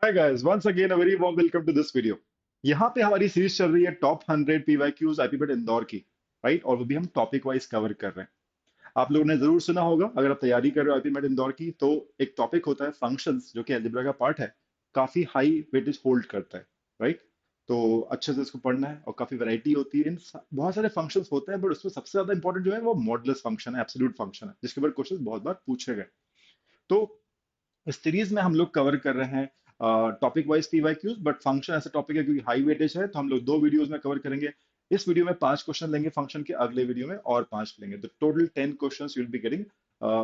Hi guys, once again a very warm welcome to this video. यहाँ पे हमारी series चल रही है टॉप 100 पीवाईक्यूज आईपीपीट इंदौर की। राइट, और वो भी हम टॉपिक वाइज कवर कर रहे हैं। आप लोगों ने जरूर सुना होगा, अगर आप तैयारी कर रहे हो आईपीपीट इंदौर की, तो एक टॉपिक होता है फंक्शंस, जो कि अलजेब्रा का पार्ट है। काफी हाई वेटेज होल्ड करता है। राइट, तो अच्छे से इसको पढ़ना है, और काफी वैरायटी होती है बहुत सारे फंक्शंस होते हैं, बट उसमें सबसे ज्यादा इंपॉर्टेंट जो है वो मॉडुलस फंक्शन है, एब्सोल्यूट फंक्शन है, जिसके ऊपर क्वेश्चन बहुत बार पूछे गए। तो इस सीरीज में हम लोग कवर कर रहे हैं topic wise PYQs, but function ऐसा टॉपिक है क्योंकि हाई वेटेज है, तो हम लोग दो वीडियोस में कवर करेंगे। इस वीडियो में 5 क्वेश्चन लेंगे फंक्शन के, अगले वीडियो में और 5 लेंगे, तो total 10 question you will be getting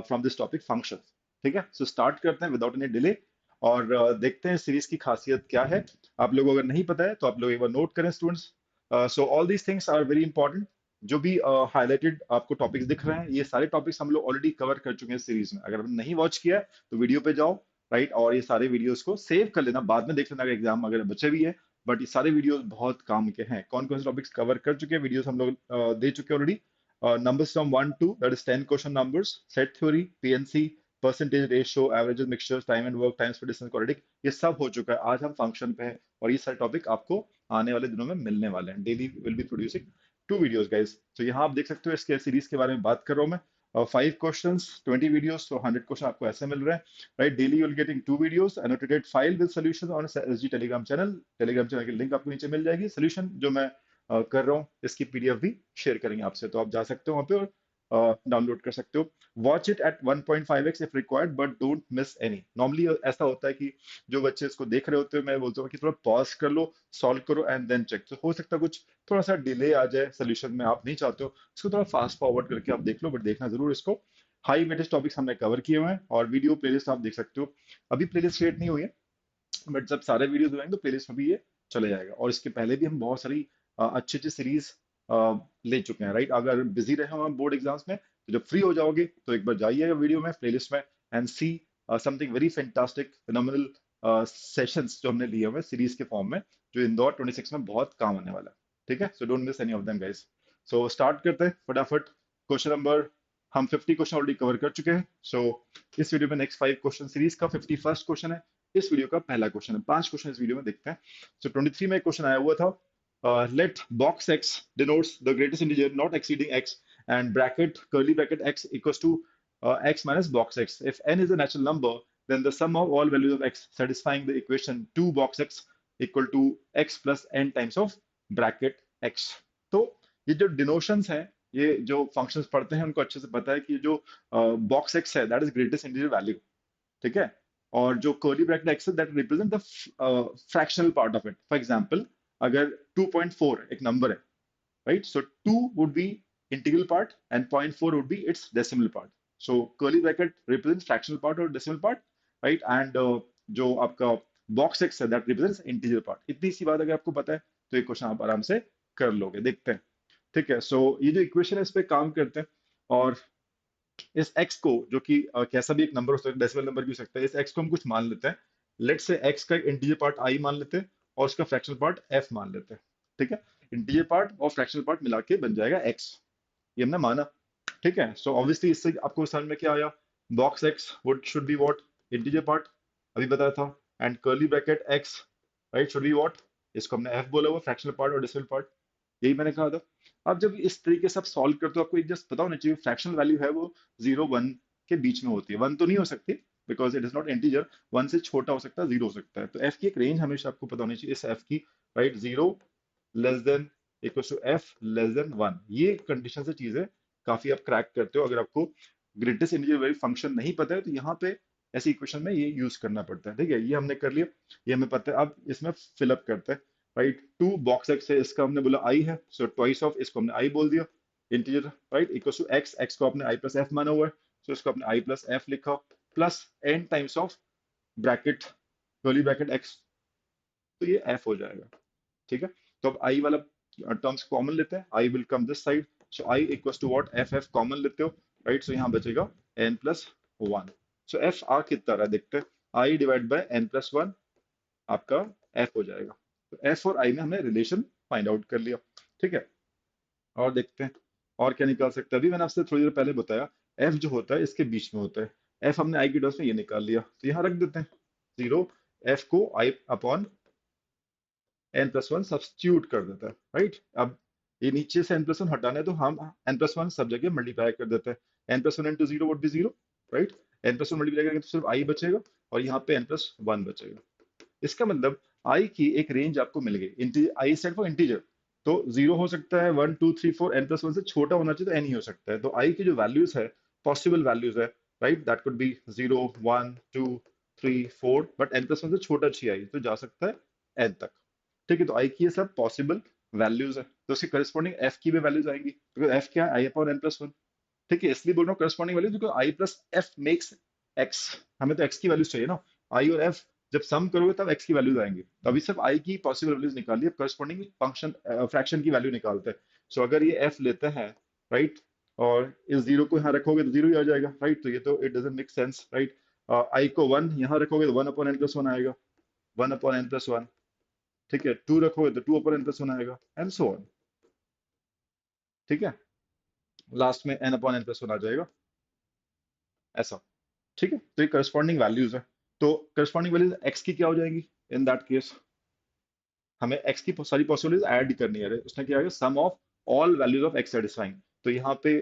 from this topic function. ठीक है, सो स्टार्ट करते हैं विदाउट एनी डिले, और देखते हैं सीरीज की खासियत क्या है। आप लोगों को अगर नहीं पता है तो आप लोग एक बार नोट करें students. So all these things are very important. जो भी हाईलाइटेड आपको टॉपिक्स दिख रहे हैं, ये सारे टॉपिक्स हम लोग ऑलरेडी कवर कर चुके हैं सीरीज में। अगर आपने नहीं वॉच किया है तो वीडियो पे जाओ। राइट, और ये सारे वीडियोस को सेव कर लेना, बाद में देख लेना अगर एग्जाम अगर बचे भी है। बट ये सारे वीडियोस बहुत काम के हैं। कौन कौन से टॉपिक्स कवर कर चुके हैं, वीडियोस हम लोग दे चुके हैं already. Numbers from 1 to, that is 10 question numbers, set theory, PNC, percentage ratio, averages, mixtures, time and work, time speed, distance, quadratic, ये सब हो चुका है। आज हम फंक्शन पे हैं, और ये सारे टॉपिक आपको आने वाले दिनों में मिलने वाले हैं। Daily will be producing 2 videos guys. तो यहाँ आप देख सकते हो, इसके सीरीज के बारे में बात कर रहा हूँ मैं। 5 क्वेश्चन, 20 वीडियोस, तो 100 क्वेश्चन आपको ऐसे मिल रहे हैं। Right, daily you'll getting 2 videos, annotated file with solution on SG Telegram channel। Telegram channel की लिंक आपको नीचे मिल जाएगी। सोल्यूशन जो मैं कर रहा हूँ, इसकी पीडीएफ भी शेयर करेंगे आपसे, तो आप जा सकते हो वहाँ पे और डाउनलोड कर सकते हो। Watch it at 1.5x if required, but don't miss any. Normally ऐसा होता है कि जो बच्चे इसको देख रहे होते हैं, मैं बोलता हूँ कि थोड़ा पॉज कर लो, सॉल्व करो एंड देन चेक। तो हो सकता है कुछ थोड़ा सा डिले आ जाए सोल्यूशन में, आप नहीं चाहते हो इसको थोड़ा फास्ट फॉरवर्ड करके आप देख लो, बट देखना जरूर इसको। हाई वेटेज टॉपिक्स हमने कवर किए हुए हैं, और वीडियो प्लेलिस्ट आप देख सकते हो। अभी प्लेलिस्ट क्रिएट नहीं हुई है, बट जब सारे वीडियोस हो जाएंगे तो प्लेलिस्ट में भी ये चले जाएगा। और इसके पहले भी हम बहुत सारी अच्छी अच्छी सीरीज ले चुके हैं। राइट, अगर बिजी रहे हो हम बोर्ड एग्जाम्स में, तो जब फ्री हो जाओगे तो एक बार जाइएगा वीडियो में, प्लेलिस्ट में, and see something very fantastic phenomenal sessions जो हमने लिए हुए सीरीज के फॉर्म में, जो इंदौर 26 में बहुत काम आने वाला है। ठीक है, so don't miss any of them guys. So start करते हैं फटाफट। क्वेश्चन नंबर, हम 50 क्वेश्चन ऑलरेडी कवर कर चुके हैं। सो इस वीडियो में नेक्स्ट 5 क्वेश्चन, सीरीज का 51st क्वेश्चन है। इस वीडियो का पहला क्वेश्चन है। 5 क्वेश्चन इस वीडियो में देखते हैं। सो 23 में एक क्वेश्चन आया हुआ था, let box x denotes the greatest integer not exceeding x, and bracket curly bracket x equals to x minus box x. If n is a natural number, then the sum of all values of x satisfying the equation 2 box x equal to x plus n times of bracket x. तो ये जो डिनोशंस हैं, ये जो functions पढ़ते हैं उनको अच्छे से पता है कि जो बॉक्स एक्स है that is greatest integer value. ठीक है, और जो कर्ली ब्रैकेट एक्स है that represent the fractional part of it. For example, अगर 2.4 एक नंबर है, right? So 2 would be integral part and 0.4 would be its decimal part. So curly bracket represents fractional part or decimal part, right? And जो आपका box x है that represents integer part। इतनी सी बात अगर आपको पता है तो ये क्वेश्चन आप आराम से कर लोगे। देखते हैं। ठीक है, सो ये जो इक्वेशन है इस पे काम करते हैं, और इस x को, जो कि कैसा भी एक नंबर हो सकता है, डेसिमल नंबर भी हो सकता है, इस x को हम कुछ मान लेते हैं। लेट से x का इंटीजर पार्ट i मान लेते हैं, और उसका फ्रैक्शनल पार्ट f मान लेते हैं। ठीक है, इंटीजर पार्ट और फ्रैक्शनल पार्ट मिला के बन जाएगा x, ये हमने माना। ठीक है, सो ऑब्वियसली इससे आपको समझ में क्या आया, box x would should be what, integer part, अभी बताया था, and curly bracket x, right, should be what, इसको हमने f बोला हुआ, फ्रैक्शनल पार्ट और डेसिमल पार्ट, यही मैंने कहा था। अब जब इस तरीके से आप सॉल्व करते हो, आपको एक जस्ट पता होना चाहिए फ्रैक्शनल वैल्यू है वो 0 1 के बीच में होती है। 1 तो नहीं हो सकती, because it is not integer. 1 से छोटा हो सकता है, 0 हो सकता है। तो f की एक रेंज हमेशा आपको पता होनी चाहिए, इस f की, right, 0 less than equal to f less than 1। ये कंडीशन से चीजें काफी आप क्रैक करते हो। अगर आपको ग्रेटेस्ट इंटीजर वैल्यू फंक्शन नहीं पता है, तो यहाँ पे ऐसी इक्वेशन में ये यूज करना पड़ता है। ठीक है, ये हमने कर लिया, ये हमें पता है। अब इसमें फिलअप करते हैं। राइट, 2 बॉक्स एक्स है, इसका हमने बोला आई है, सो ट्वाइस ऑफ इसको हमने आई बोल दिया, integer, right, equal to x, x को आपने आई प्लस एफ माना हुआ है, सो इसको आपने आई प्लस एफ लिखा, plus n times of bracket curly bracket x, तो ये एफ हो जाएगा। ठीक है, तो अब आई वाला टर्म्स कॉमन लेते हैं, i will come this side, so i equals to what, f f common लेते हो, राइट, सो यहाँ बचेगा n plus one. So f आ कितना रहा देखते हैं, i divide by n plus one, आपका एफ हो जाएगा। तो एफ और आई में हमने रिलेशन फाइंड आउट कर लिया। ठीक है, और देखते हैं और क्या निकाल सकते हैं। अभी मैंने आपसे थोड़ी देर पहले बताया, एफ जो होता है इसके बीच में होता है। एफ हमने आई की टर्म्स में ये निकाल लिया, तो यहाँ रख देते हैं 0 एफ को i upon n plus one substitute कर देता है, राइट। अब ये नीचे से एन प्लस वन हटाना है तो हम एन प्लस वन सब जगह मल्टीप्लाई कर देते हैं। N plus one into zero would be zero, right. N plus one multiply करेंगे तो सिर्फ आई बचेगा और यहाँ पे एन प्लस वन बचेगा। इसका मतलब आई की एक रेंज आपको मिल गई। आई स्टैंड फॉर इंटीजर, तो जीरो हो सकता है, one two three four, n plus one से छोटा होना चाहिए तो एन ही हो सकता है। तो आई की जो वैल्यूज है, पॉसिबल वैल्यूज है, right, that could be zero, one, two, three, four, but n plus one से छोटा चाहिए आई तो जा सकता है एन तक। ठीक है, तो आई की ये सब पॉसिबल वैल्यूज है, तो उसके करस्पॉन्डिंग एफ की भी वैल्यूज आएंगी, क्योंकि एफ क्या है, आई अपॉन एन प्लस वन। ठीक है, इसलिए बोल रहा हूँ करस्पॉन्डिंग वैल्यू, क्योंकि आई प्लस एफ मेक्स एक्स। हमें तो एक्स की वैल्यूज चाहिए ना, आई और एफ जब सम करोगे तब एक्स की वैल्यूज आएंगी। तो अभी सिर्फ आई की पॉसिबल वैल्यूज निकाल ली, अब करस्पॉन्डिंग फंक्शन फ्रैक्शन की वैल्यू निकालते हैं। सो अगर ये एफ लेते हैं, राइट, और इस जीरो को यहाँ रखोगे तो जीरो ही आ जाएगा, राइट। तो ये तो it doesn't make sense, right. I को वन यहाँ रखोगे तो one upon n plus one आएगा, one upon n plus one. ठीक है, टू रखोगे तो two upon n plus one आएगा, एंड सो ऑन। ठीक है, लास्ट में n upon n plus one आ जाएगा, ऐसा। ठीक है, तो ये करस्पॉन्डिंग वैल्यूज है। तो करस्पॉन्डिंग वैल्यूज एक्स की क्या हो जाएंगी इन दैट केस? हमें एक्स की सारी पॉसिबिलिटीज ऐड करनी है। उसने क्या है, sum of all values of x satisfying. तो यहाँ पे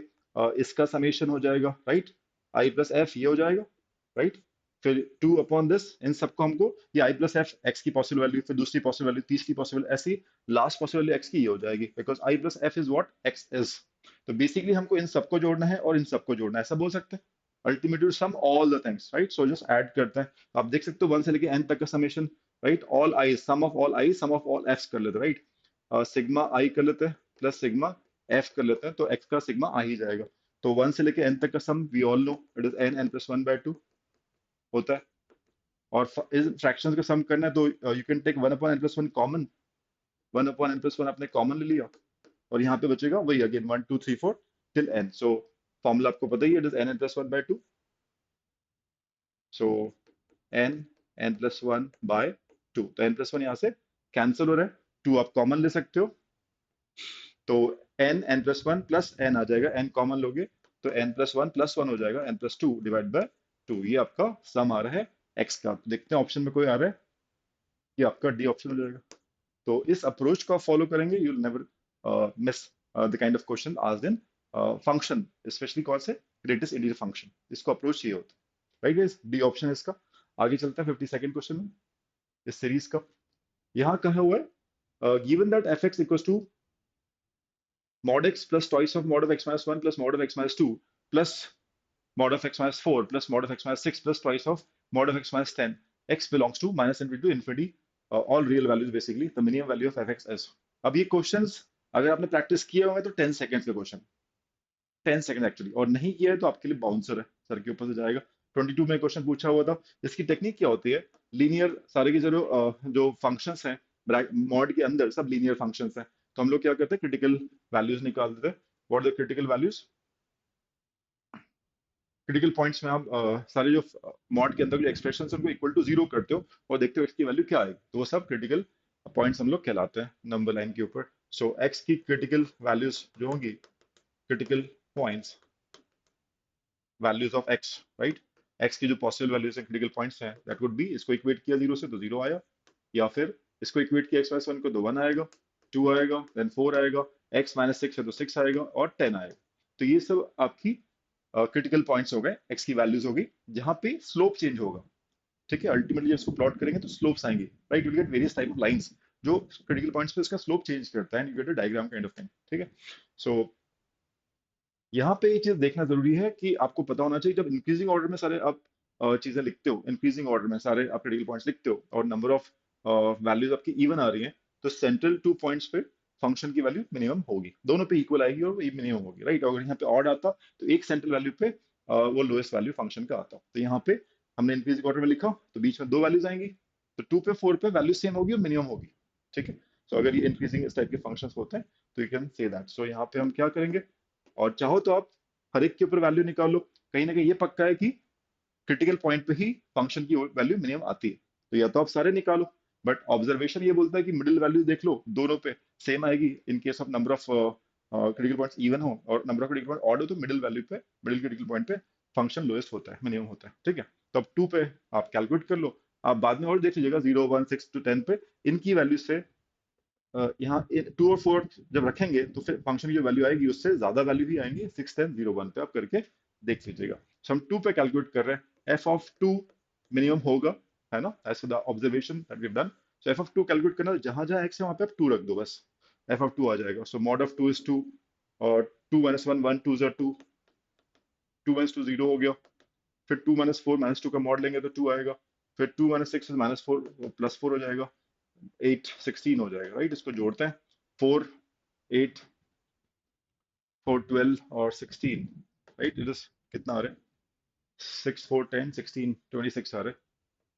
इसका समेशन हो जाएगा, राइट, आई प्लस एफ ये हो जाएगा, राइट। फिर टू अपॉन दिस, इन सबको हमको ये आई प्लस एफ एक्स की पॉसिबल वैल्यू, फिर दूसरी पॉसिबल वैल्यू, तीसरी पॉसिबल, ऐसी लास्ट पॉसिबल वैल्यू एक्स की ये हो जाएगी, because I plus F is what x is. तो बेसिकली हमको इन सबको जोड़ना है और इन सबको जोड़ना है, ऐसा बोल सकते हैं। Ultimately sum all the things, right. So just add करते हैं। आप देख सकते हो वन से लेके एन तक का summation, right. All i, sum of all i, sum of all f कर लेते हैं, राइट। सिग्मा आई कर लेते हैं प्लस सिग्मा एफ कर लेते हैं, तो एक्स का सिग्मा आ ही जाएगा। तो वन से लेके एन तक का sum we all know it is n, n plus one by two होता है। और इस फ्रैक्शंस का सम करना है तो you can take one upon n plus one common, one upon n plus one आपने कॉमन ले लिया, और यहाँ पे बचेगा वही again one two three four till n. So formula आपको पता ही है, it is n, n plus one by two. So n, n plus one by two, तो एन प्लस वन यहाँ से कैंसिल हो रहा है, टू आप कॉमन ले सकते हो, तो n, n plus one plus n आ जाएगा, एन कॉमन लोगे तो एन प्लस वन हो जाएगा, n plus two divide by two. ये आपका सम आ रहा है एक्स का। देखते हैं ऑप्शन में कोई आ रहा है, ये आपका डी ऑप्शन हो जाएगा। तो इस अप्रोच को आप फॉलो करेंगे, you will never miss the kind of question asked in function, specially कौन से ग्रेटेस्ट इंटीजर फंक्शन, इसको अप्रोच ये होता है, राइट गाइस। डी ऑप्शन है इसका। आगे चलते हैं 52nd क्वेश्चन में इस सीरीज का। यहाँ कहा हुआ है given that f x equals to mod x plus twice of mod of x minus 1 plus mod of x minus 2 plus mod of x minus 4 plus mod of x minus 6 plus twice of mod of x minus 10, x belongs to minus infinity to infinity, all real values basically, the minimum value of fx is। अब ये questions अगर आपने practice किए होंगे तो 10 seconds का question, 10 second actually, और नहीं किया है तो आपके लिए बाउंसर है, सर के ऊपर से जाएगा। 22 में क्वेश्चन पूछा हुआ था। इसकी टेक्निक क्या होती है, लीनियर सारे के जो फंक्शंस हैं मॉड के अंदर सब लीनियर फंक्शंस हैं, तो हम लोग क्या करते हैं क्रिटिकल वैल्यूज निकाल देते हैं। What the critical values, critical points में आप सारे जो मॉड के अंदर जो एक्सप्रेशन उनको इक्वल टू जीरो करते हो और देखते हो इसकी वैल्यू क्या आएगी, तो वो सब क्रिटिकल पॉइंट्स हम लोग कहलाते हैं नंबर लाइन के ऊपर। सो एक्स की क्रिटिकल वैल्यूज जो होंगी, critical points, values of x, right, x की जो पॉसिबल वैल्यूज है क्रिटिकल पॉइंट्स हैं, दैट वुड बी, इसको इक्वेट किया जीरो से तो जीरो आया, या फिर इसको इक्वेट किया एक्स माइनस वन को तो वन आएगा, टू आएगा, देन फोर आएगा, एक्स माइनस सिक्स है तो सिक्स आएगा, और टेन आएगा। तो ये सब आपकी क्रिटिकल पॉइंट्स हो गए, एक्स की वैल्यूज होगी जहां पे स्लोप चेंज होगा। ठीक है, अल्टीमेटली जब इसको प्लॉट करेंगे तो स्लोप्स आएंगे, right, you get various type of lines जो क्रिटिकल पॉइंट्स पे इसका स्लोप चेंज करता है, you get a diagram kind of thing. ठीक है, सो यहाँ पे ये चीज देखना जरूरी है कि आपको पता होना चाहिए, जब इंक्रीजिंग ऑर्डर में सारे आप चीजें लिखते हो, इंक्रीजिंग ऑर्डर में सारे आप क्रिटिकल पॉइंट्स लिखते हो और नंबर ऑफ वैल्यूज आपकी इवन आ रही हैं, तो सेंट्रल टू पॉइंट्स पे फंक्शन की वैल्यू मिनिमम होगी, दोनों पे इक्वल आएगी और ये मिनिमम होगी, राइट। अगर यहाँ पे ऑड आता तो एक सेंट्रल वैल्यू पे वो लोएस्ट वैल्यू फंक्शन का आता, तो यहाँ पे हमने इंक्रीजिंग ऑर्डर में लिखा तो बीच में दो वैल्यूज आएंगी, तो टू पे फोर पे वैल्यू सेम होगी और मिनिमम होगी। ठीक है, सो अगर ये इंक्रीजिंग इस टाइप के फंक्शंस होते हैं तो यू कैन से दैट। सो यहाँ पे हम क्या करेंगे, और चाहो तो आप हर एक के ऊपर वैल्यू निकालो, कहीं ना कहीं ये पक्का है कि क्रिटिकल पॉइंट पे ही फंक्शन की वैल्यू मिनिमम आती है, तो या तो आप सारे निकालो, बट ऑब्जर्वेशन ये बोलता है कि मिडिल वैल्यू देख लो दोनों पे सेम आएगी, in case of number of critical points even हो और number of critical point odd हो तो मिडिल वैल्यू पे, मिडिल क्रिटिकल पॉइंट पे फंक्शन लोएस्ट होता है, मिनिमम होता है। ठीक है, तो अब टू पे आप कैलकुलेट कर लो, आप बाद में और देख लीजिएगा 0 1 6 to 10 पे इनकी वैल्यू से यहाँ 2 और 4 जब रखेंगे तो फिर फंक्शन की जो वैल्यू आएगी उससे ज्यादा वैल्यू भी आएंगी 6 10 0 1 पे आप करके देख लीजिएगा। So, हम 2 पे कैलकुलेट कर रहे हैं, एफ ऑफ 2 मिनिमम होगा, है ना, as the observation that we have done. So f of 2 calculate करना, जहां जहां एक्स है वहां पे आप 2 रख दो बस, एफ ऑफ 2 आ जाएगा। सो मॉड ऑफ 2 इज 2, और 2 - 1 1 2 2, 2 - 2 0 हो गया। फिर 2 - 4 -2 का मॉड लेंगे तो 2 आएगा। फिर 2 - 6 -4 +4 हो जाएगा, 8 16 हो जाएगा, राइट। इसको जोड़ते हैं, 4 8 4 12 और 16, राइट। इट इज कितना आ रहा है, 6 4 10 16 26 आ रहा है,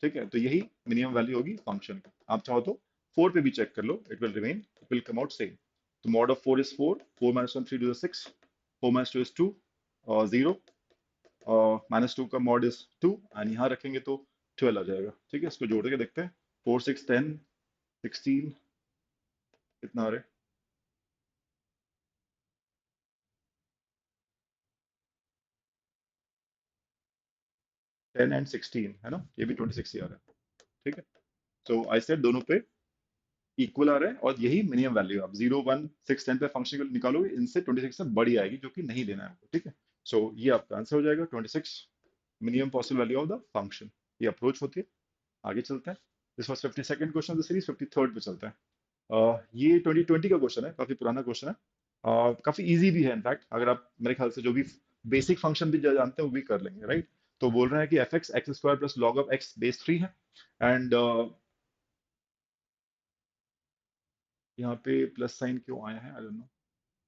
ठीक है। तो यही मिनिमम वैल्यू होगी फंक्शन की। आप चाहो तो 4 पे भी चेक कर लो, it will remain, it will come out same. तो mod of 4 is 4, 4 - 1 3 to the 6, 4 - 2 is 2, और 0, और -2 का मॉड इज 2, एंड यहाँ रखेंगे तो 12 आ जाएगा, ठीक है। इसको जोड़ के देखते हैं, 4 6 10 16 कितना आ रहा है, 10 and 16 है ना, ये भी 26 ही आ रहा है, ठीक है। तो आई सेड दोनों पे इक्वल आ रहा है, और यही मिनिमम वैल्यू, आप 0 1 6 10 पे फंक्शन को निकालोगे, इनसे 26 से बड़ी आएगी, जो कि नहीं लेना है आपको, ठीक है। सो ये आपका आंसर हो जाएगा 26, minimum possible value of the function. ये अप्रोच होती है। आगे चलते हैं, this was 52nd question of the series, 53rd पे चलते हैं। ये 2020 का क्वेश्चन है, काफी पुराना क्वेश्चन है, काफी इजी भी है इनफैक्ट। अगर आप मेरे ख्याल से जो भी बेसिक फंक्शन भी जानते हैं वो भी कर लेंगे, राइट। तो बोल रहे हैं कि F x x square plus log of x base 3 है, एंड यहाँ पे प्लस साइन क्यों आया है, आई डोंट नो,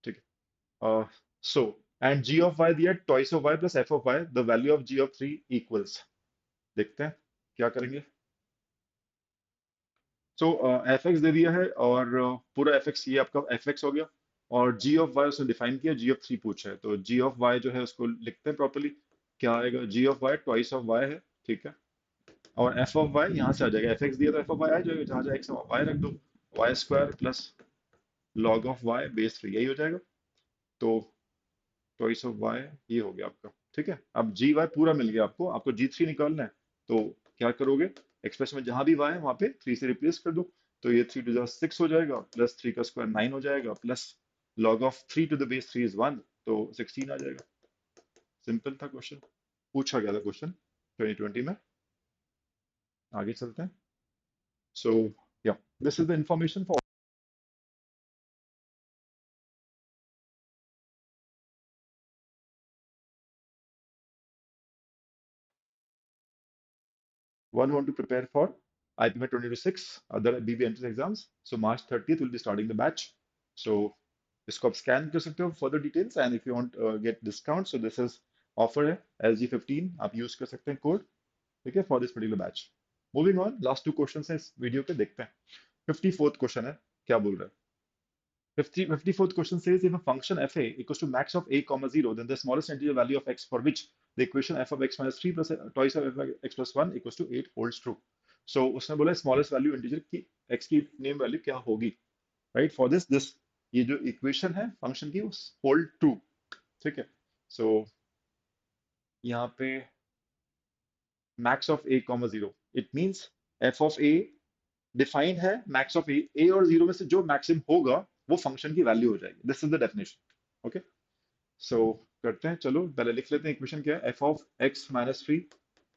ठीक है। So and g of y दिया twice of y plus f of y, the value of g of 3 equals. देखते हैं क्या करेंगे। सो एफ एक्स दे दिया है, और पूरा एफ एक्स ये आपका एफ एक्स हो गया, और g ऑफ y उसने डिफाइन किया, g ऑफ 3 पूछा है, तो g ऑफ y जो है उसको लिखते हैं प्रॉपर्ली। क्या आएगा, g of y twice of y है, ठीक है, और f ऑफ y यहाँ से आ जाएगा, एफ एक्स दिया तो f ऑफ y आ जाएगा, जहाँ जहाँ x y रख दो, y square plus log of y base 3, यही हो जाएगा। तो ट्वाइस ऑफ y ये हो गया आपका, ठीक है। अब जी वाई पूरा मिल गया आपको, आपको जी 3 निकालना है, तो क्या करोगे, एक्सप्रेशन में जहां भी y है वहां पे 3 से रिप्लेस कर दो। तो ये 3 to the 6 हो जाएगा, प्लस 3 का स्क्वायर 9 हो जाएगा, plus log of 3 to the base 3 is 1, तो 16 आ जाएगा। सिंपल था क्वेश्चन, पूछा गया था क्वेश्चन 2020 में। आगे चलते हैं। सो या, this is the information for 1 want to prepare for IPMET 2026, other BB entrance exams. So March 30th will be starting the batch. So इसको आप स्कैन कर सकते हो further details, and if you want get discount, so this is offer है LG15, आप use कर सकते हैं कोड, ठीक है, for this particular batch. Moving on, last 2 question है इस वीडियो पे, देखते हैं। 54th क्वेश्चन है, क्या बोल रहा है। 54th question says if a function fa equals to max of a comma 0, then the smallest integer value of x for which the equation f of x minus 3 plus twice of f of x plus 1 equals to 8 holds true. So उसने बोला smallest value integer की x की name value क्या होगी, right. For this ये जो equation है function की, होल्ड ट्रू, ठीक है। सो यहाँ पे max of a comma 0, it means f of a defined है, मैक्स ऑफ a और 0 में से जो मैक्सिमम होगा वो फंक्शन की वैल्यू हो जाएगी, this is the definition, okay. So करते हैं, चलो पहले लिख लेते हैं इक्वेशन क्या है, f of x minus 3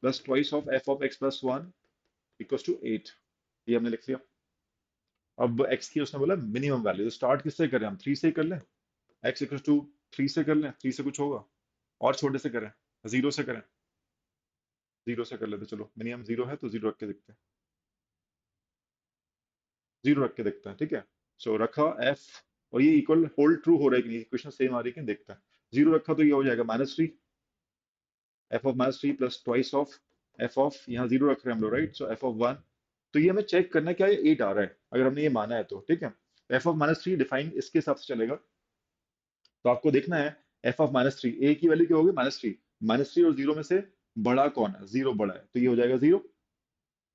plus twice of f of x plus 1 equals to 8, ये हमने लिख लिया। अब एक्स की उसने बोला मिनिमम वैल्यू, तो स्टार्ट किससे करें, हम 3 से ही कर लें, एक्स इक्वल्स टू 3 से कर लें, 3 से कुछ होगा, और छोटे से करें, 0 से करें, 0 से कर लेते, चलो मिनिमम 0 है तो 0 रख के देखते हैं, 0 रख के देखते हैं, ठीक है। सो रखा एफ, और ये इक्वल होल्ड ट्रू हो रहा है कि नहीं, इक्वेशन सेम आ रही है कि देखते हैं। 0 रखा तो ये हो जाएगा -3, F of -3 plus twice of f of, यहाँ 0 रख रहे हैं हम लोग, राइट। सो एफ ऑफ 1, तो ये हमें चेक करना है क्या ये 8 आ रहा है, अगर हमने ये माना है तो, ठीक है। एफ ऑफ -3 डिफाइन इसके हिसाब से चलेगा, तो आपको देखना है एफ ऑफ -3, ए की वैल्यू क्या होगी, -3, -3 और 0 में से बड़ा कौन है, 0 बड़ा है, तो ये हो जाएगा 0,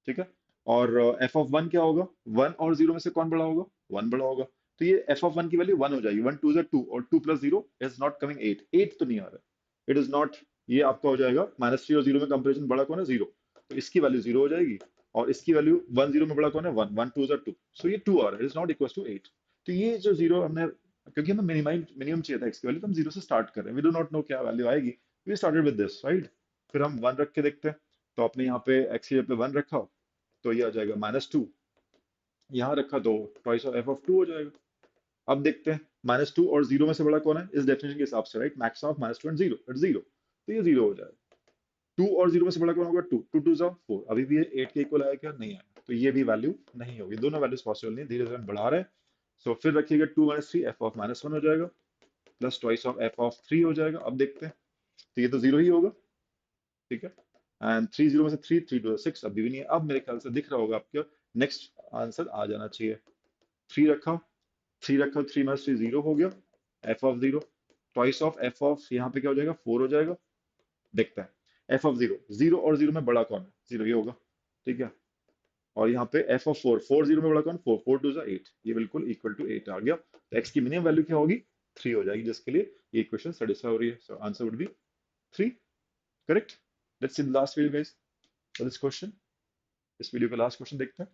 ठीक है। और एफ ऑफ 1 क्या होगा, 1 और 0 में से कौन बड़ा होगा, 1 बड़ा होगा, तो ये एफ ऑफ 1 की वैल्यू 1 हो जाएगी, 1 2 2, और 2 प्लस 0 इज नॉट कमिंग 8, 8 तो नहीं आ रहा है, इट इज नॉट, ये आपका हो जाएगा -3 और 0 में कंपेरिजन बड़ा कौन है, 0, तो इसकी वैल्यू 0 हो जाएगी। और इसकी वैल्यू 10 में बड़ा कौन है, 1, 1 2 2, सो ये 2 आ रहा है, इज नॉट इक्वल टू 8। तो ये जो जीरो हमने, क्योंकि हमें मिनिमम चाहिए था एक्स की वैल्यू, तो हम जीरो से स्टार्ट कर रहे हैं, वी डू नॉट नो क्या वैल्यू आएगी, we started with this right. फिर हम 1 रख के देखते हैं, तो आपने यहाँ पे एक्स की जगह पे 1 रखा, तो ये आ जाएगा -2, यहाँ रखा तो ट्वाइस ऑफ एफ ऑफ 2 हो जाएगा। अब देखते हैं -2 और 0 में से बड़ा कौन है इस डेफिनेशन के हिसाब से, right, maximum of -2 and 0 it 0, तो ये 0 हो जाएगा। 2 और 0 में से बड़ा कौन होगा, 2, 2 2 जा 4, अभी भी ये 8 के इक्वल आया क्या, नहीं आया, तो ये भी वैल्यू नहीं होगी, दोनों वैल्यूज पॉसिबल नहीं, धीरे धीरे हम बढ़ा रहे हैं। सो फिर रखिएगा 2 - 3 एफ ऑफ -1 हो जाएगा, plus twice of f of 3 हो जाएगा। अब देखते हैं, तो ये तो 0 ही होगा, ठीक है। एंड 3 0 में से 3, 3 2 6, अभी भी नहीं है। अब मेरे ख्याल से दिख रहा होगा आपको, नेक्स्ट आंसर आ जाना चाहिए। 3 रखा, 3 रखा, 3 - 3 0 हो गया, F of 0, twice of f of यहाँ पे क्या हो जाएगा, 4 हो जाएगा। देखते हैं एफ ऑफ 0, 0 और 0 में बड़ा कौन है, 0 ही होगा, ठीक है। और यहाँ पे एफ ऑफ 4, 4 0 में बड़ा कौन, 4, 4 2 8, ये बिल्कुल इक्वल टू 8 आ गया। तो एक्स की मिनिमम वैल्यू क्या होगी, 3 हो जाएगी, जिसके लिए ये इक्वेशन सेटिस्फाई हो रही है। So answer would be 3, correct. Let's see the last video guys for this question. इस वीडियो का लास्ट क्वेश्चन देखते हैं।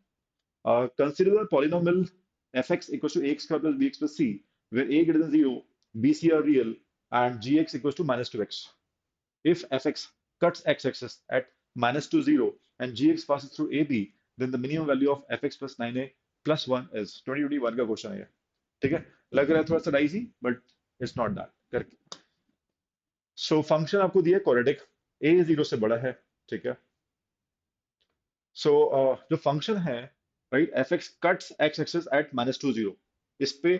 Consider the polynomial fx equals to ax square plus bx plus c, where a greater than 0, b, c are real, and gx equals to -2x. If fx cuts x-axis at -2 0 and gx passes through ab, then the minimum value of fx plus 9a plus 1 is 2021 का question है ये, ठीक है। लग रहा है थोड़ा सा dicey, but it's not that करके। सो फंक्शन आपको दिया क्वाड्रेटिक, a 0 से बड़ा है, ठीक है। सो जो फंक्शन है, right, f x cuts x axis at -2 0, इस पे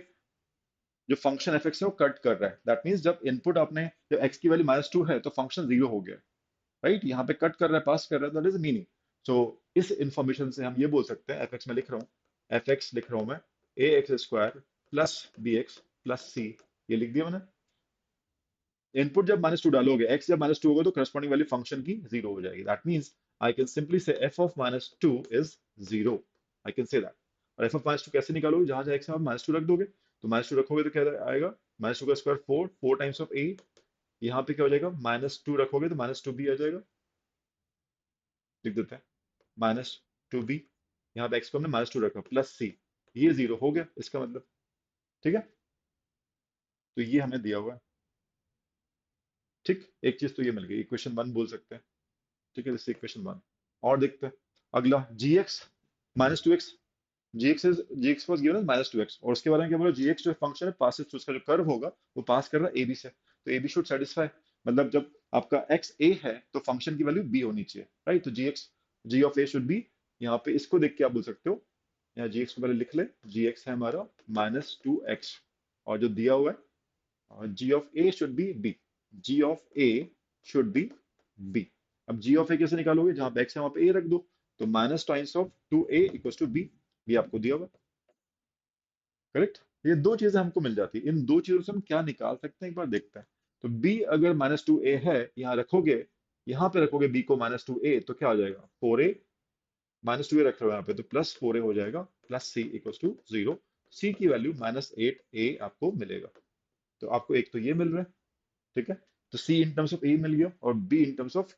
जो फंक्शन एफ एक्स है वो कट कर रहा है, दैट मीन्स जब इनपुट आपने, जब एक्स की वैल्यू -2 है तो फंक्शन 0 हो गया, राइट, यहाँ पे कट कर रहा है, पास कर रहा है, दैट इज मीनिंग। सो इस इंफॉर्मेशन से हम ये बोल सकते हैं, एफ एक्स में लिख रहा हूँ, एफ एक्स लिख रहा हूँ मैं, a x square plus b x plus c, ये लिख दिया मैंने। इनपुट जब -2 डालोगे, x जब -2 होगा तो करस्पॉन्डिंग वैल्यू फंक्शन की 0 हो जाएगी, that means I can simply से f of -2 is 0, I can say that. और f ऑफ -2 कैसे निकालोगे, जहां जहां x में आप -2 रख दोगे, तो -2 रखोगे तो क्या आएगा, -2 का स्क्वायर 4, 4 टाइम्स ऑफ a, यहाँ पे क्या हो जाएगा, -2 रखोगे तो -2b आ जाएगा, लिख देते हैं -2b, यहाँ पे x को हमने -2 रखा, प्लस c, ये 0 हो गया इसका मतलब, ठीक है। तो ये हमें दिया हुआ है, ठीक, एक चीज तो ये मिल गई, इक्वेशन 1 बोल सकते हैं, ठीक है, दिस इक्वेशन 1। और देखते हैं अगला, gx -2x, gx was given as -2x, और उसके बारे में क्या बोला, gx जो फंक्शन है पासेस थ्रू, उसका जो कर्व होगा वो पास कर रहा है ab से, तो ab शुड सेटिस्फाई, मतलब जब आपका x a है तो फंक्शन की वैल्यू b होनी चाहिए, राइट। तो g of a should be, यहाँ पे इसको देख के आप बोल सकते हो, यहाँ gx को पहले लिख ले, gx है हमारा -2x, और जो दिया हुआ है g of a should be b, g of a should be b। अब g ऑफ a कैसे निकालोगे, जहां पे x है वहां पे a रख दो, तो minus times of 2a equals to b, भी आपको दिया हुआ, करेक्ट। ये दो चीजें हमको मिल जाती है, इन दो चीजों से हम क्या निकाल सकते हैं एक बार देखते हैं। तो b अगर -2a है, यहाँ रखोगे, यहाँ पे रखोगे b को -2a, तो क्या हो जाएगा, 4a, -2a रख रहे हो यहाँ पे तो +4a हो जाएगा, plus c equals to 0, c की वैल्यू -8a आपको मिलेगा। तो आपको एक तो ये मिल रहा है, ठीक है। तो C in terms of A मिल गया और B in terms of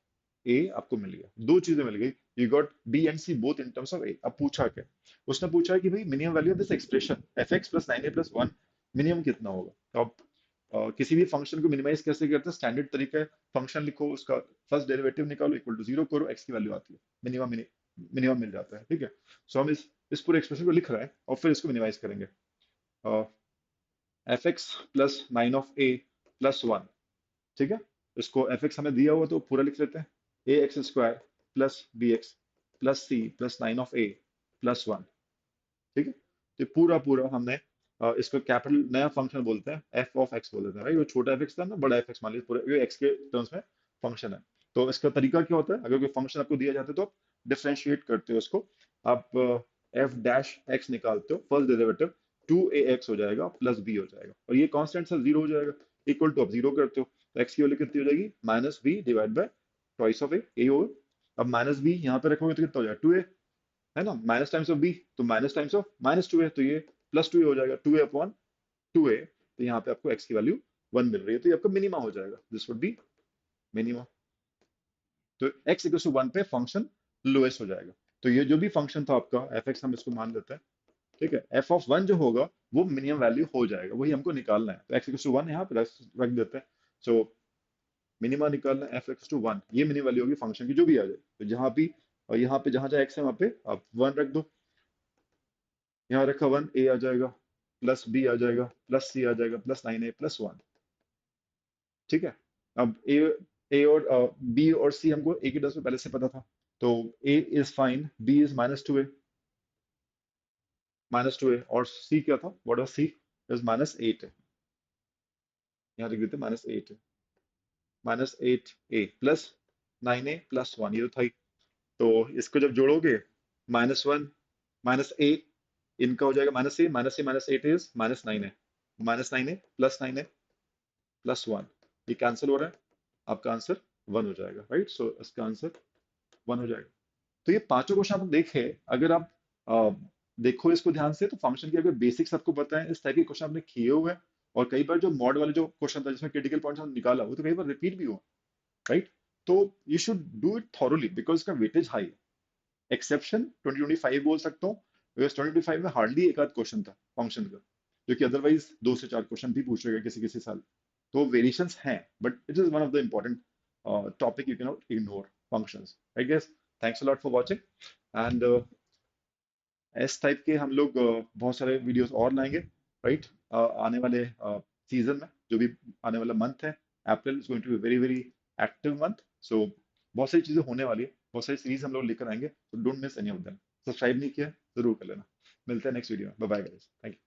A आपको मिल गया, दो चीजें मिल गई, you got B and C both in terms of A। अब पूछा क्या, उसने पूछा है कि भाई minimum value of this expression fx plus 9a plus 1 minimum कितना होगा। तो आप किसी भी फंक्शन को मिनिमाइज कैसे करते हैं, स्टैंडर्ड तरीका है, फंक्शन लिखो, उसका फर्स्ट डेरिवेटिव निकालो, इक्वल टू 0 करो, x की वैल्यू आती है, मिनिमम मिनिमम मिल जाता है, ठीक है। सो हम इस पूरे एक्सप्रेशन को लिख रहे हैं और फिर इसको मिनिमाइज करेंगे, fx plus 9 of a plus 1, ठीक है। इसको एफ एक्स हमें दिया हुआ तो पूरा लिख लेते हैं, a x square plus b x plus c plus 9 of a plus 1, ठीक है। तो पूरा पूरा हमने इसको कैपिटल नया फंक्शन बोलते हैं, एफ ऑफ एक्स बोल देते हैं, राइट। वो छोटा एफ एक्स था ना, बड़ा एफ एक्स मान लीजिए, पूरे ये एक्स के टर्म्स में फंक्शन है। तो इसका तरीका क्या होता है, अगर कोई फंक्शन आपको दिया जाता है तो आप डिफरेंशिएट करते हो उसको, आप एफ डैश एक्स निकालते हो, फर्स्ट डेरिवेटिव 2ax हो जाएगा प्लस b हो जाएगा, और ये कांस्टेंट सा 0 हो जाएगा, इक्वल टू आप 0 करते हो, तो x की वैल्यू कितनी हो जाएगी, -b divide by twice of a होगा। अब -b यहाँ पे रखोगे तो कितना हो जाएगा, 2a, है ना, माइनस टाइम्स ऑफ b, तो माइनस टाइम्स ऑफ -2a, तो ये +2a हो जाएगा, 2a अपॉन 2a, तो यहाँ पे आपको x की वैल्यू 1 मिल रही है, तो ये आपका मिनिमा हो जाएगा, दिस वुड बी मिनिमा। तो x इक्वल टू 1 पे फंक्शन लोएस्ट हो जाएगा, तो ये जो भी फंक्शन था आपका एफ एक्स, हम इसको मान लेते हैं, ठीक है। एफ ऑफ वन जो होगा वो मिनिमम वैल्यू हो जाएगा, वही हमको निकालना है। तो एक्स इक्वल टू वन यहाँ पे रख देते हैं। सो मिनिमा निकालना है एफ एक्स टू वन, ये मिनिमम वैल्यू होगी फंक्शन की जो भी आ जाए। तो जहाँ भी, और यहाँ पे जहाँ जहाँ एक्स है वहाँ पे आप वन रख दो। यहाँ रखा वन, ए आ जाएगा, प्लस बी आ जाएगा, प्लस सी आ जाएगा, प्लस नाइन ए प्लस वन, ठीक है। अब ए और बी और सी हमको ए की टर्म्स में पहले से पता था, तो A is fine, B is minus two A और सी क्या था, व्हाट वाज सी, इज -8 है। यहाँ लिख देते -8 है, -8 ए प्लस 9 ए प्लस वन, ये तो था ही। तो इसको जब जोड़ोगे, -1 -a, इनका हो जाएगा -a -8 is -9 A, -9 A plus one, ये कैंसिल हो रहा है, आपका आंसर वन हो जाएगा, राइट। सो इसका आंसर वन हो जाएगा। तो ये पांचों क्वेश्चन आप देखें, अगर आप अ, देखो इसको ध्यान से, तो फंक्शन की अगर बेसिक्स आपको पता है, इस टाइप के क्वेश्चन आपने किए हुए हैं, और कई बार जो मॉड वाले जो क्वेश्चन था जिसमें क्रिटिकल पॉइंट्स हमने निकाला, वो तो कई बार रिपीट भी हुआ, राइट। तो you should do it thoroughly because इसका वेटेज हाई। एक्सेप्शन 2025 बोल सकता हूँ, बिकॉज 2025 में हार्डली एक आध क्वेश्चन था फंक्शन का, जो कि अदरवाइज 2 से 4 क्वेश्चन भी पूछेगा किसी किसी साल। तो वेरिएशंस हैं, but it is one of the important topic, you can not ignore functions, I guess. Thanks a lot for watching, and इस टाइप के हम लोग बहुत सारे वीडियोस और लाएंगे, राइट। आने वाले सीजन में, जो भी आने वाला मंथ है, April is going to be very very active month. So बहुत सारी चीजें होने वाली है, बहुत सारी सीरीज हम लोग लेकर आएंगे, तो don't miss any of them. Subscribe नहीं किया, जरूर कर लेना। मिलते हैं नेक्स्ट वीडियो में, bye bye guys, thank you.